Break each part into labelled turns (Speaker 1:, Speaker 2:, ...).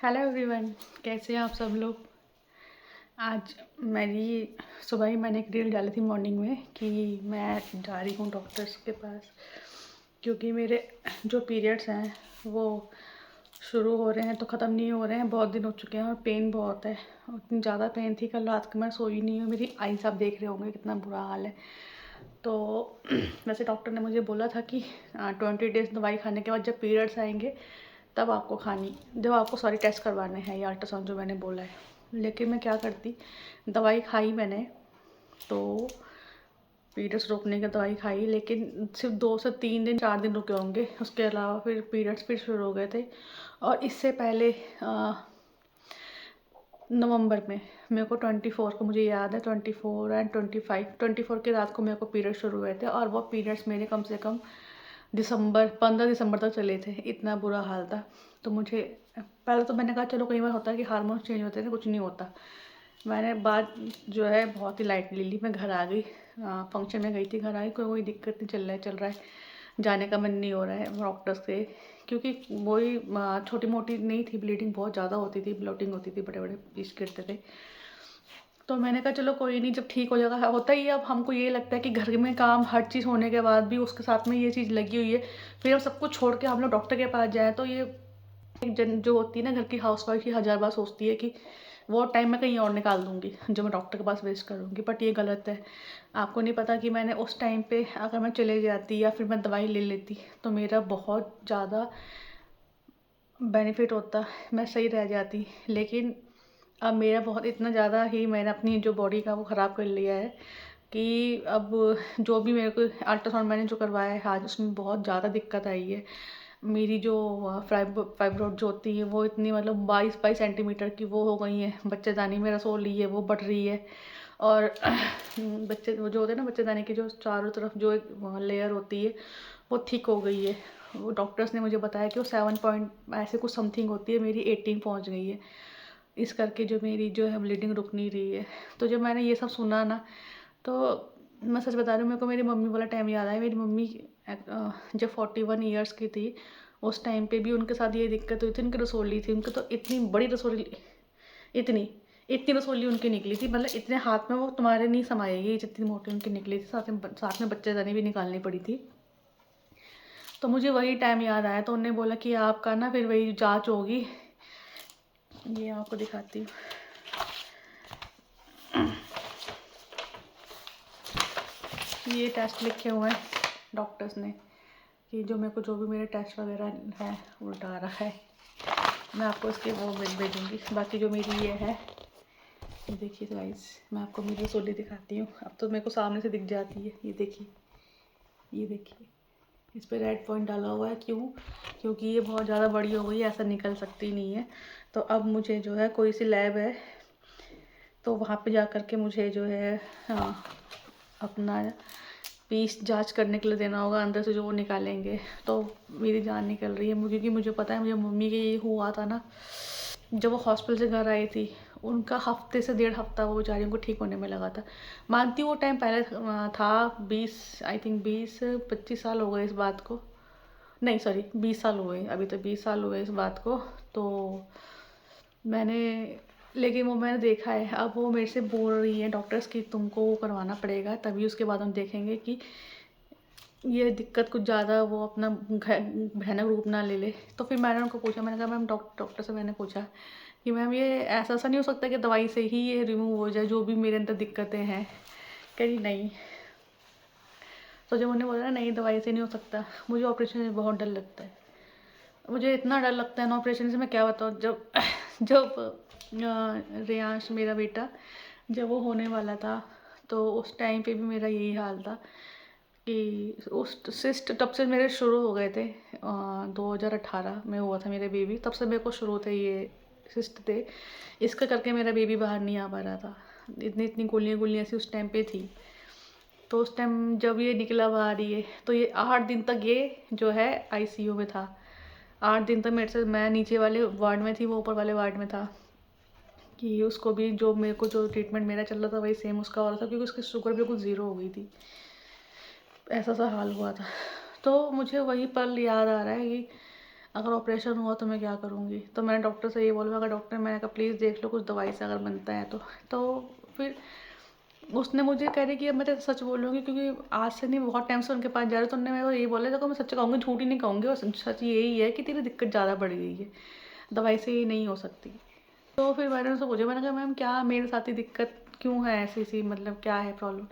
Speaker 1: Hello everyone, कैसे हैं आप सब लोग। आज मेरी सुबह ही मैंने एक रील डाली थी मॉर्निंग में कि मैं जा रही हूँ डॉक्टर्स के पास, क्योंकि मेरे जो पीरियड्स हैं वो शुरू हो रहे हैं तो ख़त्म नहीं हो रहे हैं। बहुत दिन हो चुके हैं और पेन बहुत है। इतनी ज़्यादा पेन थी, कल रात को मैं सोई नहीं हूँ। मेरी आईज आप देख रहे होंगे कितना बुरा हाल है। तो वैसे डॉक्टर ने मुझे बोला था कि 20 डेज़ दवाई खाने के बाद जब पीरियड्स आएंगे तब आपको खानी, जब आपको सारे टेस्ट करवाने हैं या अल्ट्रासाउंड जो मैंने बोला है। लेकिन मैं क्या करती, दवाई खाई मैंने तो पीरियड्स रोकने की दवाई खाई, लेकिन सिर्फ 2 से 3 दिन 4 दिन रुके होंगे। उसके अलावा फिर पीरियड्स फिर शुरू हो गए थे। और इससे पहले नवंबर में मेरे को 24 को, मुझे याद है 24 एंड 24 की रात को मेरे को पीरियड शुरू हुए थे। और वो पीरियड्स मेरे कम से कम 15 दिसंबर तक चले थे। इतना बुरा हाल था। तो मुझे पहले तो मैंने कहा चलो कई बार होता है कि हार्मोन्स चेंज होते हैं, कुछ नहीं होता। मैंने बात जो है बहुत ही लाइटली ली। मैं घर आ गई, फंक्शन में गई थी, घर आई, कोई दिक्कत नहीं, चल रहा है, जाने का मन नहीं हो रहा है डॉक्टर से, क्योंकि वही छोटी मोटी नहीं थी, ब्लीडिंग बहुत ज़्यादा होती थी, ब्लोटिंग होती थी, बड़े बड़े पीस गिरते थे। तो मैंने कहा चलो कोई नहीं, जब ठीक हो जाएगा। होता ही है, अब हमको ये लगता है कि घर में काम हर चीज़ होने के बाद भी उसके साथ में ये चीज़ लगी हुई है, फिर हम सब कुछ छोड़ के हम लोग डॉक्टर के पास जाए, तो ये एक जन जो होती है ना घर की हाउसवाइफ, की हज़ार बार सोचती है कि वो टाइम मैं कहीं और निकाल दूँगी जो मैं डॉक्टर के पास वेस्ट करूँगी। बट ये गलत है। आपको नहीं पता कि मैंने उस टाइम पे अगर मैं चले जाती या फिर मैं दवाई ले लेती तो मेरा बहुत ज़्यादा बेनिफिट होता, मैं सही रह जाती। लेकिन अब मेरा बहुत इतना ज़्यादा ही मैंने अपनी जो बॉडी का वो ख़राब कर लिया है कि अब जो भी मेरे को अल्ट्रासाउंड मैंने जो करवाया है आज, उसमें बहुत ज़्यादा दिक्कत आई है। मेरी जो फाइब्रोड जो होती है वो इतनी, मतलब 22 सेंटीमीटर की वो हो गई है। बच्चेदानी में रसोली है वो बढ़ रही है। और बच्चे वो जो होते हैं ना, बच्चेदानी की जो चारों तरफ जो एक लेयर होती है वो थिक हो गई है। वो डॉक्टर्स ने मुझे बताया कि वो 7 पॉइंट ऐसे कुछ समथिंग होती है, मेरी 18 पहुंच गई है। इस करके जो मेरी जो है ब्लीडिंग रुक नहीं रही है। तो जब मैंने ये सब सुना ना, तो मैं सच बता रही हूँ, मेरे को मेरी मम्मी वाला टाइम याद आया। मेरी मम्मी जब 41 ईयर्स की थी, उस टाइम पे भी उनके साथ ये दिक्कत हुई थी। उनकी रसोली थी, उनकी तो इतनी बड़ी रसोली, इतनी इतनी रसोली उनकी निकली थी, मतलब इतने हाथ में वो तुम्हारे नहीं समाएगी जितनी मोटी उनकी निकली थी। साथ में बच्चेदानी भी निकालनी पड़ी थी। तो मुझे वही टाइम याद आया, तो उन्होंने बोला कि आपका ना फिर वही जांच होगी। ये आपको दिखाती हूँ। ये टेस्ट लिखे हुए हैं डॉक्टर्स ने कि जो मेरे को जो भी मेरे टेस्ट वगैरह है उल्टा आ रहा है। मैं आपको इसके वो भेजूँगी। बाकी जो मेरी ये है, ये देखिए गाइस, मैं आपको मेरी रसोली दिखाती हूँ। अब तो मेरे को सामने से दिख जाती है। ये देखिए, ये देखिए, इस पर रेड पॉइंट डाला हुआ है। क्यों? क्योंकि ये बहुत ज़्यादा बड़ी हो गई है, ऐसा निकल सकती नहीं है। तो अब मुझे जो है कोई सी लैब है तो वहाँ पे जा कर के मुझे जो है अपना पीस जांच करने के लिए देना होगा, अंदर से जो वो निकालेंगे। तो मेरी जान निकल रही है मुझे, क्योंकि मुझे पता है, मुझे मम्मी के ये हुआ था ना जब वो हॉस्पिटल से घर आई थी। उनका हफ्ते से 1.5 हफ्ता वो बेचारियों को ठीक होने में लगा था। मानती हूँ वो टाइम पहले था, 20 25 साल हो गए इस बात को। नहीं सॉरी, 20 साल हो गए, अभी तो 20 साल हुए इस बात को। तो मैंने, लेकिन वो मैंने देखा है। अब वो मेरे से बोल रही है डॉक्टर्स कि तुमको वो करवाना पड़ेगा, तभी उसके बाद हम देखेंगे कि ये दिक्कत कुछ ज़्यादा वो अपना भयानक रूप ना ले ले। तो फिर मैंने उनको पूछा, मैंने कहा मैम, डॉक्टर से मैंने पूछा कि मैम ये ऐसा नहीं हो सकता कि दवाई से ही ये रिमूव हो जाए जो भी मेरे अंदर दिक्कतें हैं। कह रही नहीं। तो जब उन्होंने बोला ना नहीं दवाई से नहीं हो सकता, मुझे ऑपरेशन से बहुत डर लगता है। मुझे इतना डर लगता है ना ऑपरेशन से, मैं क्या बताऊँ। जब जब रियांश मेरा बेटा जब वो होने वाला था, तो उस टाइम पे भी मेरा यही हाल था कि उस सिस्ट तब से मेरे शुरू हो गए थे। 2018 में हुआ था मेरे बेबी, तब से मेरे को शुरू थे ये सिस्ट थे। इसका करके मेरा बेबी बाहर नहीं आ पा रहा था। इतनी इतनी गोलियाँ ऐसी उस टाइम पे थी। तो उस टाइम जब ये निकला बाहर, ये तो ये 8 दिन तक ये जो है आईसीयू में था। 8 दिन तक मेरे से, मैं नीचे वाले वार्ड में थी, वो ऊपर वाले वार्ड में था। कि उसको भी जो मेरे को जो ट्रीटमेंट मेरा चल रहा था वही सेम उसका हो रहा था, क्योंकि उसकी शुगर बिल्कुल ज़ीरो हो गई थी। ऐसा सा हाल हुआ था। तो मुझे वही पल याद आ रहा है कि अगर ऑपरेशन हुआ तो मैं क्या करूँगी। तो मैंने डॉक्टर से ये बोला, अगर डॉक्टर, मैंने कहा प्लीज़ देख लो कुछ दवाई से अगर बनता है तो फिर उसने मुझे कह रही कि अब मैं तेरे से सच बोलूँगी, क्योंकि आज से नहीं बहुत टाइम से उनके पास जा रही, तो उन्होंने मेरे को यही बोला, देखो मैं सच कहूँगी, झूठ ही नहीं कहूँगी, और सच यही है कि तेरी दिक्कत ज़्यादा बढ़ गई है, दवाई से ये नहीं हो सकती। तो फिर मैंने उनसे पूछा, मैंने कहा मैम क्या मेरे साथ ही दिक्कत क्यों है ऐसी सी, मतलब क्या है प्रॉब्लम।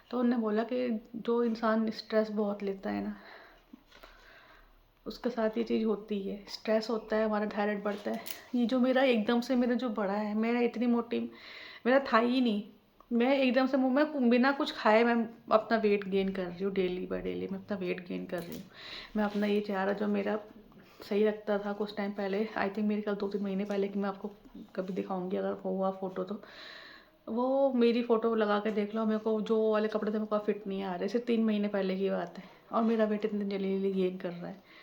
Speaker 1: तो उन्होंने बोला कि जो इंसान स्ट्रेस बहुत लेता है ना, उसके साथ ये चीज़ होती है। स्ट्रेस होता है, हमारा थायराइड बढ़ता है। ये जो मेरा एकदम से मेरा जो बढ़ा है, मेरा इतनी मोटी मेरा था ही नहीं, मैं एकदम से मैं बिना कुछ खाए मैं अपना वेट गेन कर रही हूँ, डेली बाय डेली मैं अपना वेट गेन कर रही हूँ। मैं अपना ये चेहरा जो मेरा सही लगता था कुछ टाइम पहले, आई थिंक मेरे ख्याल 2-3 महीने पहले की मैं आपको कभी दिखाऊंगी अगर हुआ फ़ोटो तो, वो मेरी फ़ोटो लगा के देख लो, मेरे को जो वाले कपड़े थे मेरे को फिट नहीं आ रहे, सिर्फ 3 महीने पहले की बात है, और मेरा वेट इतने जल्दी गेन कर रहा है।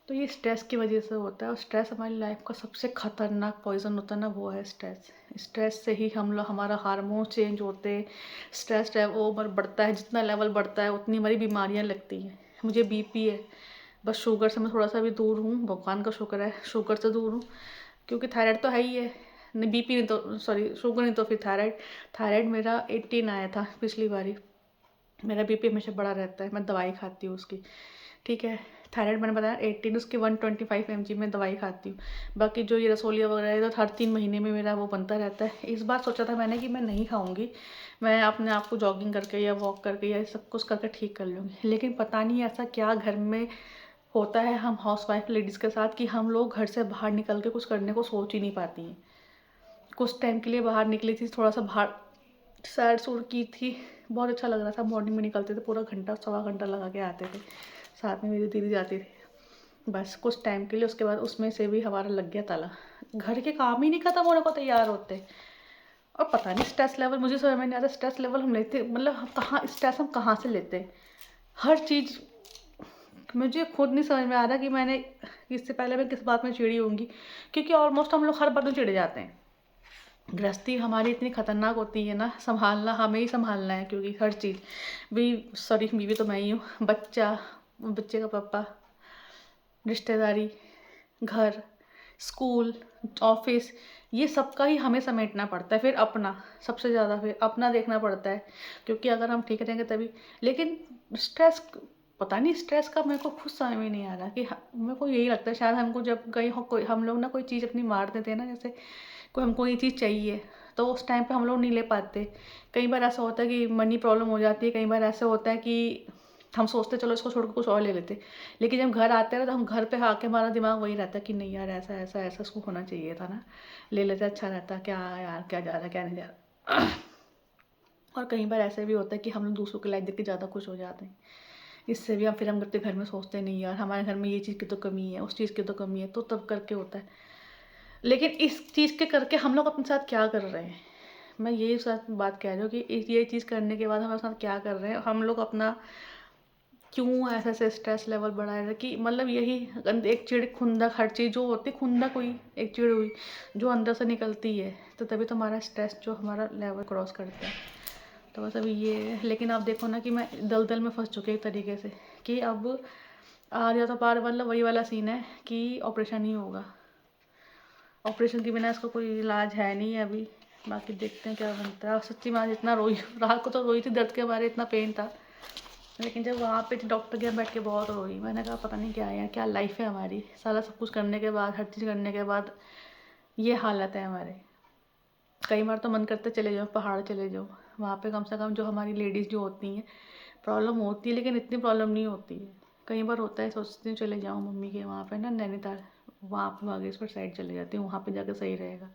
Speaker 1: तो ये स्ट्रेस की वजह से होता है, और स्ट्रेस हमारी लाइफ का सबसे खतरनाक पॉइजन होता है ना, वो है स्ट्रेस। स्ट्रेस से ही हम लोग, हमारा हार्मोन चेंज होते हैं, स्ट्रेस है वो बढ़ता है, जितना लेवल बढ़ता है उतनी हमारी बीमारियां लगती हैं। मुझे बीपी है, बस शुगर से मैं थोड़ा सा भी दूर हूँ, भगवान का शुक्र है शुगर से दूर हूँ, क्योंकि थायराइड तो है ही है, नहीं बीपी नहीं तो सॉरी शुगर नहीं तो फिर थायराइड। थायराइड मेरा 18 आया था पिछली बारी, मेरा बीपी हमेशा बढ़ा रहता है, मैं दवाई खाती हूँ उसकी, ठीक है। थायराइड मैंने बताया 18, उसकी 125 mg में दवाई खाती हूँ। बाकी जो ये रसोलिया वगैरह है तो हर 3 महीने में मेरा वो बनता रहता है। इस बार सोचा था मैंने कि मैं नहीं खाऊंगी, मैं अपने आप को जॉगिंग करके या वॉक करके या सब कुछ करके ठीक कर लूँगी, लेकिन पता नहीं ऐसा क्या घर में होता है हम हाउसवाइफ लेडीज़ के साथ कि हम लोग घर से बाहर निकल के कुछ करने को सोच ही नहीं पाती हैं। कुछ टाइम के लिए बाहर निकली थी, थोड़ा सा बाहर सैर सूर की थी, बहुत अच्छा लग रहा था। मॉर्निंग में निकलते थे, पूरा घंटा सवा घंटा लगा के आते थे, साथ में मेरी दीदी जाती थी, बस कुछ टाइम के लिए। उसके बाद उसमें से भी हमारा लग गया ताला, घर के काम ही नहीं खत्म होने को तैयार होते। और पता नहीं स्ट्रेस लेवल, मुझे समझ में नहीं आता स्ट्रेस लेवल हम लेते, मतलब हम कहाँ स्ट्रेस हम कहाँ से लेते हैं। हर चीज़ मुझे खुद नहीं समझ में आ रहा कि मैंने इससे पहले मैं किस बात में चिड़ी होंगी, क्योंकि ऑलमोस्ट हम लोग हर बात में चिढ़ जाते हैं। गृहस्थी हमारी इतनी खतरनाक होती है ना, संभालना हमें ही संभालना है, क्योंकि हर चीज़ भी, सॉरी बीवी तो मैं ही हूँ, बच्चा, बच्चे का पापा, रिश्तेदारी, घर, स्कूल, ऑफिस, ये सबका ही हमें समेटना पड़ता है। फिर अपना, सबसे ज़्यादा फिर अपना देखना पड़ता है, क्योंकि अगर हम ठीक रहेंगे तभी। लेकिन स्ट्रेस, पता नहीं स्ट्रेस का मेरे को खुद समझ में नहीं आ रहा कि मेरे को यही लगता है शायद हमको जब कहीं कोई हम लोग ना कोई चीज़ अपनी मार देते हैं ना, जैसे कोई हमको ये चीज़ चाहिए तो उस टाइम पे हम लोग नहीं ले पाते। कई बार ऐसा होता है कि मनी प्रॉब्लम हो जाती है, कई बार ऐसा होता है कि हम सोचते चलो इसको छोड़ के कुछ और ले लेते, लेकिन जब घर आते हैं ना तो हम घर पे आके हमारा दिमाग वही रहता है कि नहीं यार ऐसा ऐसा ऐसा इसको होना चाहिए था ना, ले लेते अच्छा रहता, क्या यार क्या जा रहा है क्या नहीं जा रहा। और कई बार ऐसे भी होता है कि हम लोग दूसरों की लाइफ देख के ज़्यादा खुश हो जाते हैं, इससे भी हम फिर हम अपने घर में सोचते नहीं यार हमारे घर में ये चीज़ की तो कमी है, उस चीज़ की तो कमी है, तो तब करके होता है। लेकिन इस चीज़ के करके हम लोग अपने साथ क्या कर रहे हैं, मैं यही साथ बात कह रही हूँ कि ये चीज़ करने के बाद हमारे साथ क्या कर रहे हैं हम लोग, अपना क्यों ऐसा ऐसे स्ट्रेस लेवल बढ़ा रहे कि मतलब यही एक चिड़ खुंदक, हर चीज़ जो होती है खुंदक हुई, एक चिड़ हुई जो अंदर से निकलती है, तो तभी तो हमारा स्ट्रेस जो हमारा लेवल क्रॉस करता है। तो बस अभी ये है, लेकिन आप देखो ना कि मैं दलदल में फंस चुकी एक तरीके से, कि अब आ गया तो पार, मतलब वही वाला सीन है कि ऑपरेशन ही होगा, ऑपरेशन के बिना इसका कोई इलाज है नहीं है अभी। बाकी देखते हैं क्या बनता है। और सच्ची में आज इतना रोई, रात को तो रोई थी, दर्द के बारे इतना पेन था, लेकिन जब वहाँ पे डॉक्टर के बैठ के बहुत रोई। मैंने कहा पता नहीं क्या है, क्या लाइफ है हमारी, सारा सब कुछ करने के बाद, हर चीज़ करने के बाद ये हालत है हमारे। कई बार तो मन करता चले जाओ, पहाड़ चले जाओ, वहाँ पे कम से कम जो हमारी लेडीज़ जो होती हैं, प्रॉब्लम होती है लेकिन इतनी प्रॉब्लम नहीं होती है। कई बार होता है सोचती हूँ चले जाऊँ मम्मी के वहाँ पे ना नैनीताल, वहाँ पे बागेश्वर साइड चले जाती हूँ, वहाँ पे जाकर सही रहेगा।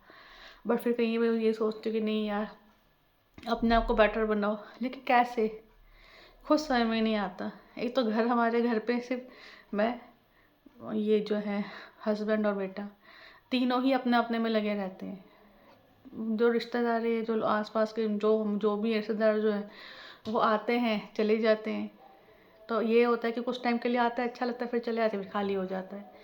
Speaker 1: बट फिर कहीं मैं ये सोचती हूँ कि नहीं यार अपने आप को बेटर बनाओ, लेकिन कैसे, खुद समझ में नहीं आता। एक तो घर, हमारे घर पे सिर्फ मैं, ये जो है हस्बैंड और बेटा, तीनों ही अपने अपने में लगे रहते हैं। जो रिश्तेदार है, जो आसपास के जो भी रिश्तेदार जो है वो आते हैं चले जाते हैं, तो ये होता है कि कुछ टाइम के लिए आता है अच्छा लगता है, फिर चले आते हैं, फिर खाली हो जाता है।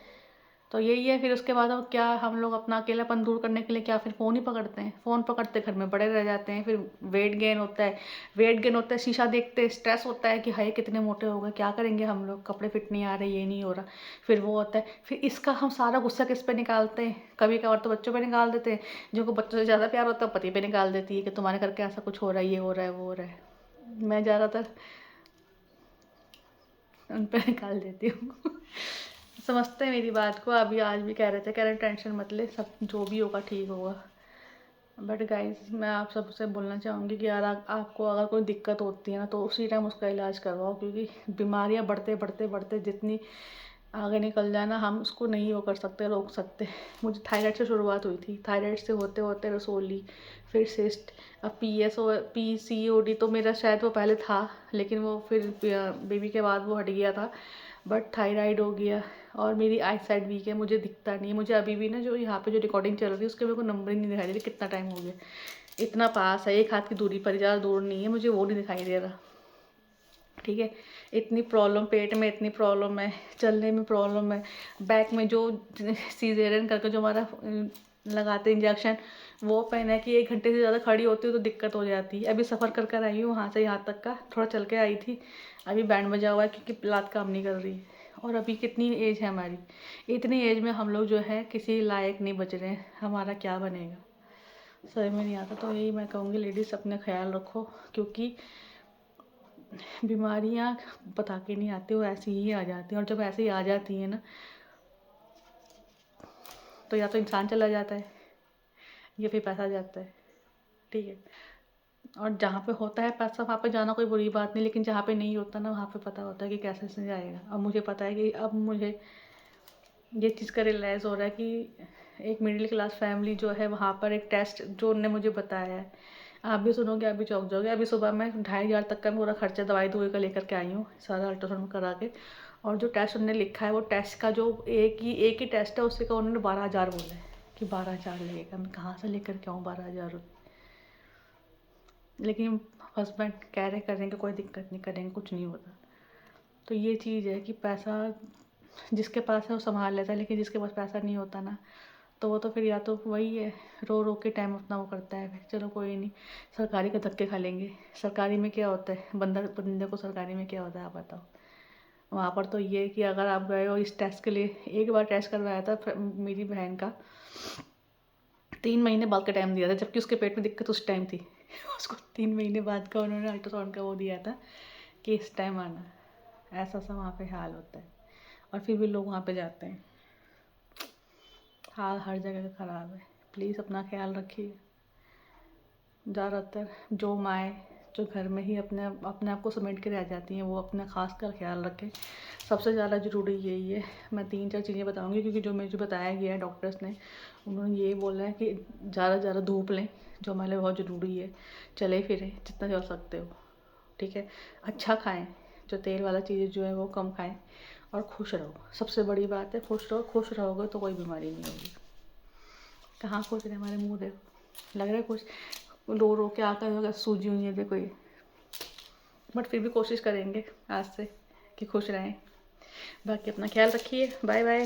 Speaker 1: तो यही है। फिर उसके बाद अब क्या, हम लोग अपना अकेलापन दूर करने के लिए क्या, फिर फ़ोन ही पकड़ते हैं। फ़ोन पकड़ते घर में पड़े रह जाते हैं। फिर वेट गेन होता है, शीशा देखते हैं, स्ट्रेस होता है कि हाय कितने मोटे हो गए, क्या करेंगे हम लोग, कपड़े फिट नहीं आ रहे, ये नहीं हो रहा। फिर वो होता है, फिर इसका हम सारा गुस्सा किस पे निकालते हैं, कभी कभार तो बच्चों पे निकाल देते हैं। जिनको बच्चों से ज़्यादा प्यार होता है पति पे निकाल देती है कि तुम्हारे करके ऐसा कुछ हो रहा है, ये हो रहा है, वो हो रहा है। मैं ज़्यादातर उन पे निकाल देती हूँ। समझते हैं मेरी बात को। अभी आज भी कह रहे टेंशन मत ले, सब जो भी होगा ठीक होगा। बट गाइज मैं आप सबसे बोलना चाहूँगी कि यार आपको अगर कोई दिक्कत होती है ना तो उसी टाइम उसका इलाज करवाओ, क्योंकि बीमारियाँ बढ़ते बढ़ते बढ़ते जितनी आगे निकल जाए ना, हम उसको नहीं वो कर सकते, रोक सकते। मुझे थायराइड से शुरुआत हुई थी, थायराइड से होते होते रसोली, फिर सिस्ट, अब PCOD तो मेरा शायद वो पहले था, लेकिन वो फिर बेबी के बाद वो हट गया था। बट थायराइड हो गया, और मेरी आई साइड वीक है, मुझे दिखता नहीं है। मुझे अभी भी ना जो यहाँ पे जो रिकॉर्डिंग चल रही है उसके मेरे को नंबर ही नहीं दिखाई दे रही, कितना टाइम हो गया। इतना पास है, एक हाथ की दूरी पर, ज़्यादा दूर नहीं है, मुझे वो नहीं दिखाई दे रहा। ठीक है, इतनी प्रॉब्लम, पेट में इतनी प्रॉब्लम है, चलने में प्रॉब्लम है, बैक में जो सीजेरियन करके जो हमारा लगाते इंजेक्शन, वो पहना कि 1 घंटे से ज़्यादा खड़ी होती हूँ तो दिक्कत हो जाती है। अभी सफ़र कर कर आई हूँ वहाँ से यहाँ तक का, थोड़ा चल के आई थी। अभी बैंड बजा हुआ है क्योंकि लात काम नहीं कर रही। और अभी कितनी एज है हमारी, इतनी एज में हम लोग जो है किसी लायक नहीं बच रहे हैं, हमारा क्या बनेगा समझ में नहीं आता। तो यही मैं कहूँगी, लेडीज़ अपने ख्याल रखो, क्योंकि बीमारियाँ बता के नहीं आती, वो ऐसी ही आ जाती हैं। और जब ऐसे ही आ जाती हैं ना, तो या तो इंसान चला जाता है या फिर पैसा जाता है। ठीक है, और जहाँ पे होता है पैसा वहाँ पे जाना कोई बुरी बात नहीं, लेकिन जहाँ पे नहीं होता ना, वहाँ पे पता होता है कि कैसे से जाएगा। अब मुझे पता है कि अब मुझे ये चीज़ का रियलाइज़ हो रहा है कि एक मिडिल क्लास फैमिली जो है, वहाँ पर एक टेस्ट जो उनने मुझे बताया है, आप भी सुनोगे, आप भी चौंक जाओगे। अभी सुबह मैं 2,500 तक का पूरा खर्चा दवाई दवाई का लेकर के आई हूँ, सारा अल्ट्रासाउंड करा के। और जो टेस्ट उन्होंने लिखा है, वो टेस्ट का जो एक ही टेस्ट है, उससे का उन्होंने 12,000 बोला है कि 12,000 लगेगा। मैं कहाँ से लेकर के आऊँ 12,000 रुपये? लेकिन हस्बैंड कह रहे करेंगे, कोई दिक्कत नहीं, करेंगे, कुछ नहीं होता। तो ये चीज़ है कि पैसा जिसके पास है वो संभाल लेता है, लेकिन जिसके पास पैसा नहीं होता ना, तो वो तो फिर या तो वही है, रो रो के टाइम अपना वो करता है। फिर चलो कोई नहीं, सरकारी के धक्के खा लेंगे। सरकारी में क्या होता है, बंदे को सरकारी में क्या होता है आप बताओ? वहाँ पर तो ये है कि अगर आप गए हो इस टेस्ट के लिए, एक बार टेस्ट करवाया था मेरी बहन का, 3 महीने बाद का टाइम दिया था, जबकि उसके पेट में दिक्कत उस टाइम थी। उसको 3 महीने बाद का उन्होंने अल्ट्रासाउंड का वो दिया था कि इस टाइम आना। ऐसा सा वहाँ पे हाल होता है, और फिर भी लोग वहाँ पे जाते हैं। हाल हर जगह का ख़राब है। प्लीज़ अपना ख्याल रखिए। ज़्यादातर जो माएँ जो घर में ही अपने आप को समेट के रह जाती हैं, वो अपना ख़ास कर ख्याल रखें। सबसे ज़्यादा ज़रूरी यही है। मैं 3-4 चीज़ें बताऊँगी, क्योंकि जो मुझे बताया गया है डॉक्टर्स ने, उन्होंने ये बोला है कि ज़्यादा से ज़्यादा धूप लें, जो हमारे लिए बहुत ज़रूरी है। चले फिरें जितना चल सकते हो, ठीक है। अच्छा खाएँ, जो तेल वाला चीज़ें जो है वो कम खाएँ, और खुश रहो। सबसे बड़ी बात है खुश रहो। खुश रहोगे तो कोई बीमारी नहीं होगी। कहाँ खुश रहे, हमारे मुँह देखो, लग रहा है कुछ रो रो के आकर होगा, सूजी हुई है देखो ये। बट फिर भी कोशिश करेंगे आज से कि खुश रहें। बाकी अपना ख्याल रखिए। Bye bye.